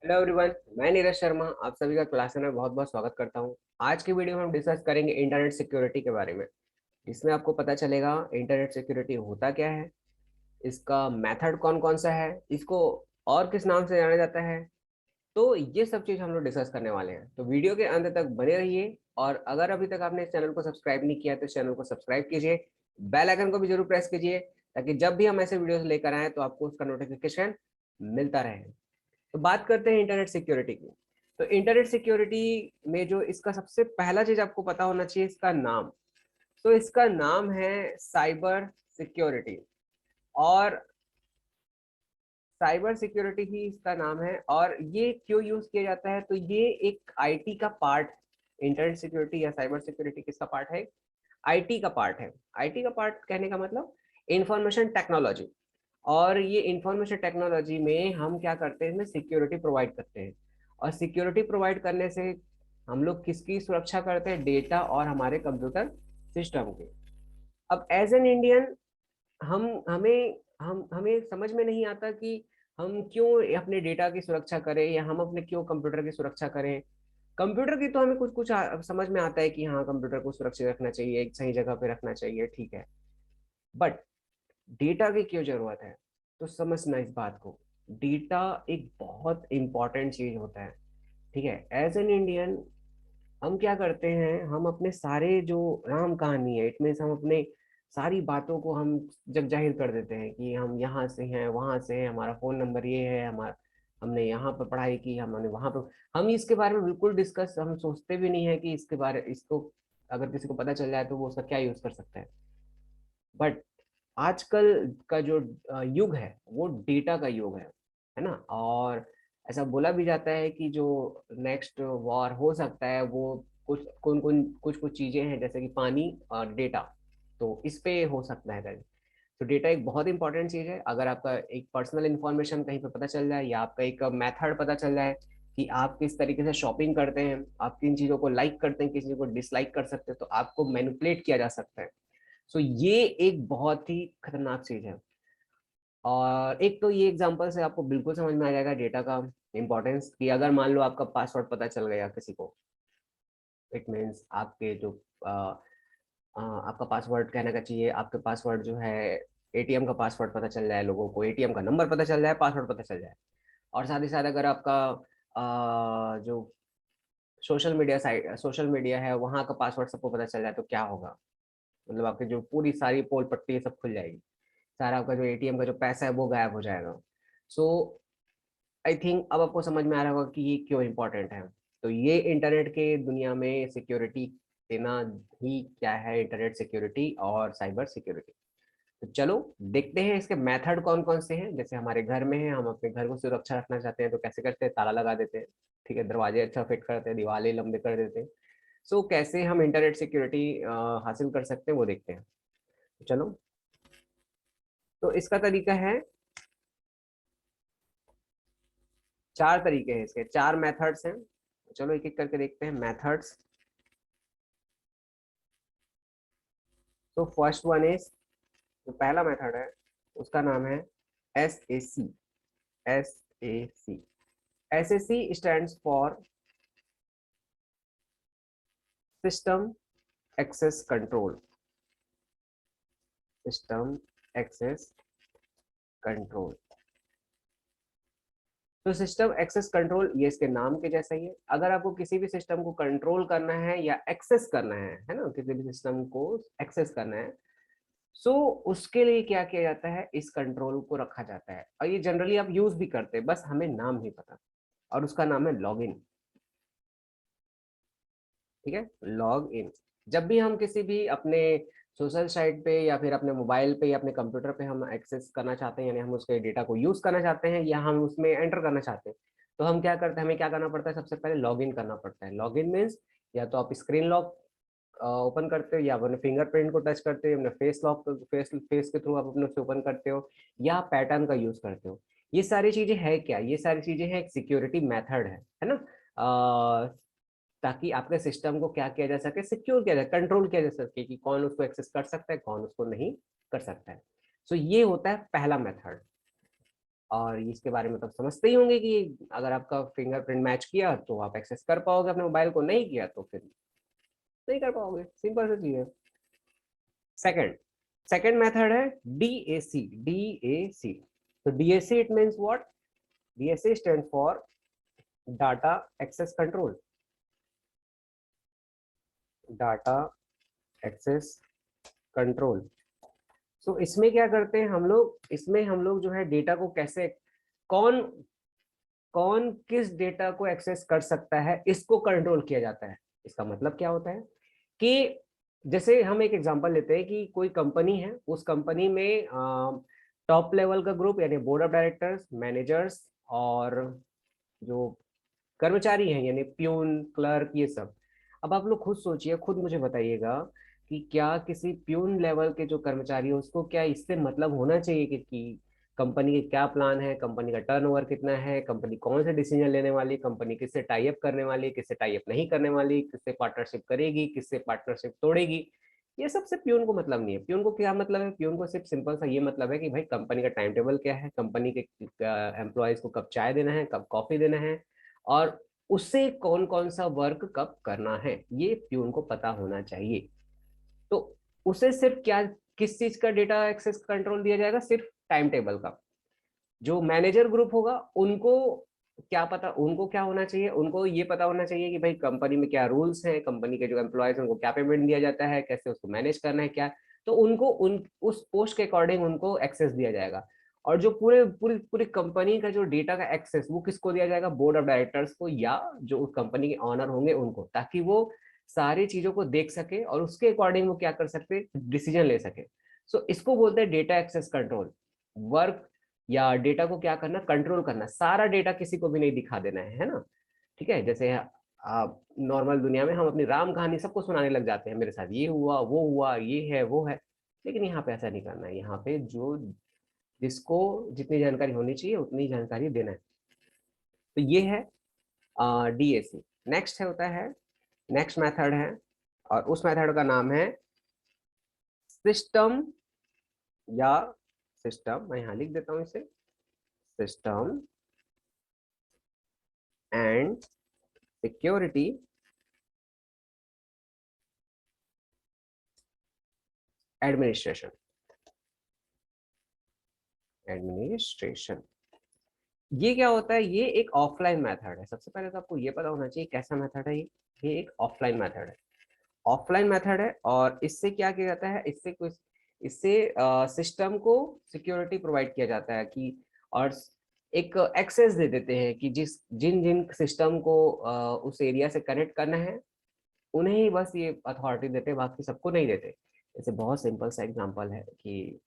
Hello everyone, मैं नीरज शर्मा आप सभी का क्लास में बहुत बहुत स्वागत करता हूं। आज की वीडियो में हम डिस्कस करेंगे इंटरनेट सिक्योरिटी के बारे में। इसमें आपको पता चलेगा इंटरनेट सिक्योरिटी होता क्या है, इसका मेथड कौन कौन सा है, इसको और किस नाम से जाना जाता है। तो ये सब चीज़ हम लोग डिस्कस करने वाले हैं, तो वीडियो के अंत तक बने रहिए। और अगर अभी तक आपने इस चैनल को सब्सक्राइब नहीं किया तो इस चैनल को सब्सक्राइब कीजिए, बेल आइकन को भी जरूर प्रेस कीजिए, ताकि जब भी हम ऐसे वीडियोस लेकर आए तो आपको उसका नोटिफिकेशन मिलता रहे। तो बात करते हैं इंटरनेट सिक्योरिटी की। तो इंटरनेट सिक्योरिटी में जो इसका सबसे पहला चीज आपको पता होना चाहिए, इसका नाम। तो इसका नाम है साइबर सिक्योरिटी। और साइबर सिक्योरिटी ही इसका नाम है। और ये क्यों यूज किया जाता है, तो ये एक आईटी का पार्ट। इंटरनेट सिक्योरिटी या साइबर सिक्योरिटी किसका पार्ट है? आईटी का पार्ट है। आईटी का पार्ट कहने का मतलब इंफॉर्मेशन टेक्नोलॉजी। और ये इंफॉर्मेशन टेक्नोलॉजी में हम क्या करते हैं, इसमें सिक्योरिटी प्रोवाइड करते हैं। और सिक्योरिटी प्रोवाइड करने से हम लोग किसकी सुरक्षा करते हैं? डेटा और हमारे कंप्यूटर सिस्टम की। अब एज एन इंडियन हम हमें हम हमें समझ में नहीं आता कि हम क्यों अपने डेटा की सुरक्षा करें, या हम अपने क्यों कंप्यूटर की सुरक्षा करें। कंप्यूटर की तो हमें कुछ कुछ समझ में आता है कि हाँ, कंप्यूटर को सुरक्षित रखना चाहिए, एक सही जगह पे रखना चाहिए, ठीक है। बट डेटा की क्यों जरूरत है? तो समझना इस बात को। डेटा एक बहुत इंपॉर्टेंट चीज होता है, ठीक है। एज एन इंडियन हम क्या करते हैं, हम अपने सारे जो राम कहानी है, इट मीन्स हम अपने सारी बातों को हम जग जाहिर कर देते हैं कि हम यहाँ से हैं, वहां से हैं, हमारा फोन नंबर ये है, हमारा हमने यहाँ पर पढ़ाई की, हमने वहां पर। हम इसके बारे में बिल्कुल डिस्कस हम सोचते भी नहीं है कि इसको अगर किसी को पता चल जाए तो वो उसका क्या यूज कर सकता है। बट आजकल का जो युग है वो डेटा का युग है ना। और ऐसा बोला भी जाता है कि जो नेक्स्ट वॉर हो सकता है वो कुछ कुछ चीजें हैं, जैसे कि पानी और डेटा। तो इस पे हो सकता है guys। तो डेटा एक बहुत इंपॉर्टेंट चीज है। अगर आपका एक पर्सनल इंफॉर्मेशन कहीं पे पता चल जाए, या आपका एक मेथड पता चल जाए कि आप किस तरीके से शॉपिंग करते हैं, आप किन चीजों को लाइक करते हैं, किस चीजों को डिसलाइक कर सकते हैं, तो आपको मैनिपुलेट किया जा सकता है। सो ये एक बहुत ही खतरनाक चीज है। और एक तो ये एग्जांपल से आपको बिल्कुल समझ में आ जाएगा डेटा का इंपॉर्टेंस, कि अगर मान लो आपका पासवर्ड पता चल गया किसी को, इट मीन्स आपके जो आपका पासवर्ड कहने का चाहिए, आपके पासवर्ड जो है एटीएम का पासवर्ड पता चल जाए, लोगों को एटीएम का नंबर पता चल जाए, पासवर्ड पता चल जाए। और साथ ही साथ अगर आपका जो सोशल मीडिया है वहाँ का पासवर्ड सबको पता चल जाए, तो क्या होगा? मतलब आपकी जो पूरी सारी पोल पट्टी है सब खुल जाएगी। सारा आपका जो एटीएम का जो पैसा है वो गायब हो जाएगा। सो आई थिंक अब आपको समझ में आ रहा होगा कि ये क्यों इम्पोर्टेंट है। तो ये इंटरनेट के दुनिया में सिक्योरिटी देना ही क्या है, इंटरनेट सिक्योरिटी और साइबर सिक्योरिटी। तो चलो देखते हैं इसके मेथड कौन कौन से हैं। जैसे हमारे घर में है, हम अपने घर को सुरक्षा रखना चाहते हैं तो कैसे करते हैं? ताला लगा देते हैं, ठीक है, दरवाजे अच्छा फिट करते हैं, दीवारें लंबे कर देते हैं। सो कैसे हम इंटरनेट सिक्योरिटी हासिल कर सकते हैं वो देखते हैं। चलो, तो इसका तरीका है, चार तरीके हैं इसके, चार मेथड्स हैं। चलो एक एक करके देखते हैं मेथड्स। तो फर्स्ट वन इज, जो पहला मेथड है उसका नाम है SAC। SAC, SAC stands for system access control. System access control. तो सिस्टम एक्सेस कंट्रोल ये इसके नाम के जैसा ही है। अगर आपको किसी भी सिस्टम को कंट्रोल करना है या एक्सेस करना है ना, किसी भी सिस्टम को एक्सेस करना है, सो उसके लिए क्या किया जाता है, इस कंट्रोल को रखा जाता है। और ये जनरली आप यूज भी करते हैं, बस हमें नाम नहीं पता। और उसका नाम है लॉगिन। ठीक है, लॉग इन। जब भी हम किसी भी अपने सोशल साइट पे या फिर अपने मोबाइल पे या अपने कंप्यूटर पे हम एक्सेस करना चाहते हैं, यानी हम उसके डेटा को यूज करना चाहते हैं या हम उसमें एंटर करना चाहते हैं, तो हम क्या करते हैं, हमें क्या करना पड़ता है? सबसे पहले लॉग इन करना पड़ता है। लॉग इन मीन्स या तो आप स्क्रीन लॉक ओपन करते हो, या अपने फिंगरप्रिंट को टच करते हो, अपने फेस लॉक फेस के थ्रू आप अपने से ओपन करते हो, या पैटर्न का यूज करते हो। ये सारी चीजें है क्या? ये सारी चीजें हैं एक सिक्योरिटी मेथड है ना। ताकि आपके सिस्टम को क्या किया जा सके, सिक्योर किया जाए, कंट्रोल किया जा सके कि कौन उसको एक्सेस कर सकता है, कौन उसको नहीं कर सकता है। सो ये होता है पहला मेथड। और इसके बारे में तो समझते ही होंगे कि अगर आपका फिंगरप्रिंट मैच किया तो आप एक्सेस कर पाओगे अपने मोबाइल को, नहीं किया तो फिर नहीं कर पाओगे, सिंपल सी चीज है। सेकंड सेकंड मेथड है डीएसी। डीएसी, तो DAC it means what? DAC stand for data access control. Data access control. So इसमें क्या करते हैं हम लोग, इसमें हम लोग जो है डेटा को कैसे, कौन कौन किस डेटा को एक्सेस कर सकता है, इसको कंट्रोल किया जाता है। इसका मतलब क्या होता है कि जैसे हम एक एग्जांपल लेते हैं कि कोई कंपनी है, उस कंपनी में टॉप लेवल का ग्रुप यानी बोर्ड ऑफ डायरेक्टर्स, मैनेजर्स और जो कर्मचारी हैं यानी प्यून, क्लर्क, ये सब। अब आप लोग खुद सोचिए, खुद मुझे बताइएगा कि क्या किसी प्यून लेवल के जो कर्मचारी है उसको क्या इससे मतलब होना चाहिए कि कंपनी के क्या प्लान है, कंपनी का टर्नओवर कितना है, कंपनी कौन से डिसीजन लेने वाली, कंपनी किससे टाई अप करने वाली, किससे टाई अप नहीं करने वाली, किससे पार्टनरशिप करेगी, किससे पार्टनरशिप तोड़ेगी। ये सब से प्यून को मतलब नहीं है। प्यून को क्या मतलब है? प्यून को सिर्फ सिंपल सा ये मतलब है कि भाई कंपनी का टाइम टेबल क्या है, कंपनी के एम्प्लॉयज को कब चाय देना है, कब कॉफी देना है, और उससे कौन कौन सा वर्क कब करना है, ये प्यून को पता होना चाहिए। तो उसे सिर्फ क्या, किस चीज का डेटा एक्सेस कंट्रोल दिया जाएगा? सिर्फ टाइम टेबल का। जो मैनेजर ग्रुप होगा उनको क्या पता, उनको क्या होना चाहिए? उनको ये पता होना चाहिए कि भाई कंपनी में क्या रूल्स हैं, कंपनी के जो एम्प्लॉयज हैं उनको क्या पेमेंट दिया जाता है, कैसे उसको मैनेज करना है, क्या। तो उनको उन उस पोस्ट के अकॉर्डिंग उनको एक्सेस दिया जाएगा। और जो पूरे पूरी पूरी कंपनी का जो डेटा का एक्सेस वो किसको दिया जाएगा? बोर्ड ऑफ डायरेक्टर्स को, या जो उस कंपनी के ऑनर होंगे उनको, ताकि वो सारी चीजों को देख सके और उसके अकॉर्डिंग वो क्या कर सकते, डिसीजन ले सके। सो इसको बोलते हैं डेटा एक्सेस कंट्रोल। वर्क या डेटा को क्या करना, कंट्रोल करना। सारा डेटा किसी को भी नहीं दिखा देना है ना। ठीक है, जैसे आप नॉर्मल दुनिया में हम अपनी राम कहानी सबको सुनाने लग जाते हैं, मेरे साथ ये हुआ, वो हुआ, ये है, वो है। लेकिन यहाँ पे ऐसा नहीं करना है। यहाँ पे जो जिसको जितनी जानकारी होनी चाहिए उतनी जानकारी देना है। तो ये है डीएसी। नेक्स्ट है होता है, नेक्स्ट मेथड है, और उस मेथड का नाम है सिस्टम, या सिस्टम, मैं यहाँ लिख देता हूँ इसे, system and security administration. Administration, ये क्या होता है? ये एक ऑफलाइन मेथड है। सबसे पहले तो आपको ये पता होना चाहिए कैसा मेथड है ये एक ऑफलाइन मेथड है। ऑफलाइन मेथड है, और इससे क्या किया जाता है, इससे कुछ, इससे सिस्टम को सिक्योरिटी प्रोवाइड किया जाता है कि, और एक एक्सेस दे देते हैं कि जिस जिन जिन सिस्टम को उस एरिया से कनेक्ट करना है उन्हें ही बस ये अथॉरिटी देते हैं, बाकी सबको नहीं देते। जैसे बहुत सिंपल सा एग्जांपल है कि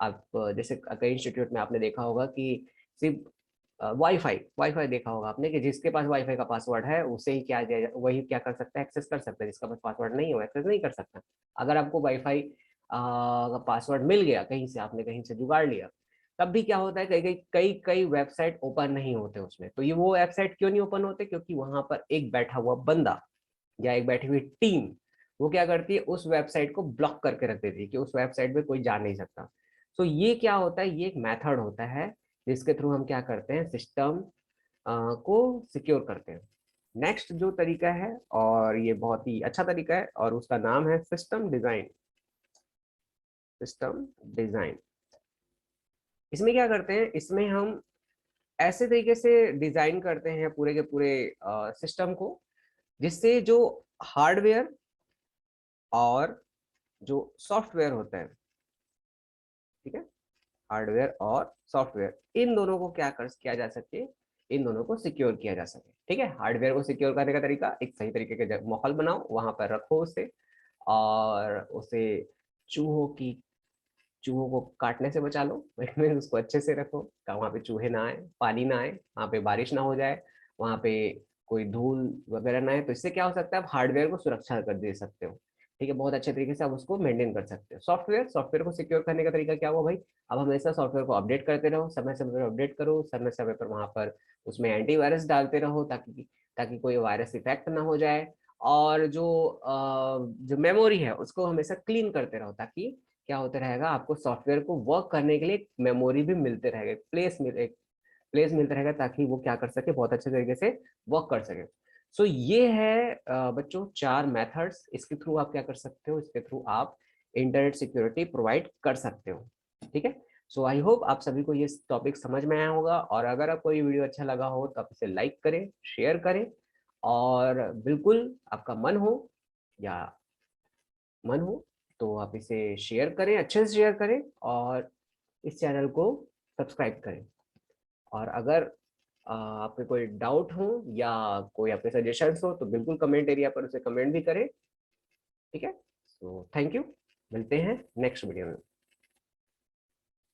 आप जैसे कई इंस्टीट्यूट में आपने देखा होगा कि सिर्फ वाईफाई वाईफाई देखा होगा आपने कि जिसके पास वाईफाई का पासवर्ड है उसे ही क्या वही क्या कर सकता है, एक्सेस कर सकता है। जिसका पास पासवर्ड नहीं हो एक्सेस नहीं कर सकता। अगर आपको वाईफाई का पासवर्ड मिल गया कहीं से, आपने कहीं से जुगाड़ लिया, तब भी क्या होता है, कई कई कई कई वेबसाइट ओपन नहीं होते उसमें। तो ये वो वेबसाइट क्यों नहीं ओपन होते? क्योंकि वहां पर एक बैठा हुआ बंदा या एक बैठी हुई टीम वो क्या करती है, उस वेबसाइट को ब्लॉक करके रख देती है कि उस वेबसाइट पे कोई जा नहीं सकता। तो ये क्या होता है, ये एक मेथड होता है जिसके थ्रू हम क्या करते हैं, सिस्टम को सिक्योर करते हैं। नेक्स्ट जो तरीका है, और ये बहुत ही अच्छा तरीका है, और उसका नाम है सिस्टम डिजाइन। सिस्टम डिजाइन, इसमें क्या करते हैं, इसमें हम ऐसे तरीके से डिजाइन करते हैं पूरे के पूरे सिस्टम को, जिससे जो हार्डवेयर और जो सॉफ्टवेयर होता है, ठीक है, हार्डवेयर और सॉफ्टवेयर, इन दोनों को क्या कर किया जा सके, इन दोनों को सिक्योर किया जा सके। ठीक है, हार्डवेयर को सिक्योर करने का तरीका, एक सही तरीके के माहौल बनाओ, वहां पर रखो उसे, और उसे चूहों की चूहों को काटने से बचा लो। उसको अच्छे से रखो, वहां पे चूहे ना आए, पानी ना आए, वहां पे बारिश ना हो जाए, वहां पे कोई धूल वगैरह ना आए। तो इससे क्या हो सकता है, आप हार्डवेयर को सुरक्षा कर दे सकते हो। ठीक है, बहुत अच्छे तरीके से आप उसको मेंटेन कर सकते हो। सॉफ्टवेयर को सिक्योर करने का तरीका क्या हुआ भाई, अब हमेशा सॉफ्टवेयर को अपडेट करते रहो, समय समय पर अपडेट करो, समय समय पर वहां पर उसमें एंटीवायरस डालते रहो, ताकि ताकि कोई वायरस इफेक्ट ना हो जाए। और जो जो मेमोरी है उसको हमेशा क्लीन करते रहो, ताकि क्या होता रहेगा, आपको सॉफ्टवेयर को वर्क करने के लिए मेमोरी भी मिलते रहेगा, प्लेस मिलता रहेगा, ताकि वो क्या कर सके, बहुत अच्छे तरीके से वर्क कर सके। सो ये है बच्चों 4 मेथड्स, इसके थ्रू आप क्या कर सकते हो, इसके थ्रू आप इंटरनेट सिक्योरिटी प्रोवाइड कर सकते हो। ठीक है, सो आई होप आप सभी को ये टॉपिक समझ में आया होगा, और अगर आपको ये वीडियो अच्छा लगा हो तो आप इसे लाइक करें, शेयर करें, और बिल्कुल आपका मन हो तो आप इसे शेयर करें, अच्छे से शेयर करें, और इस चैनल को सब्सक्राइब करें। और अगर आपके कोई डाउट हो या कोई आपके सजेशंस हो तो बिल्कुल कमेंट एरिया पर उसे कमेंट भी करें। ठीक है, सो थैंक यू, मिलते हैं नेक्स्ट वीडियो में।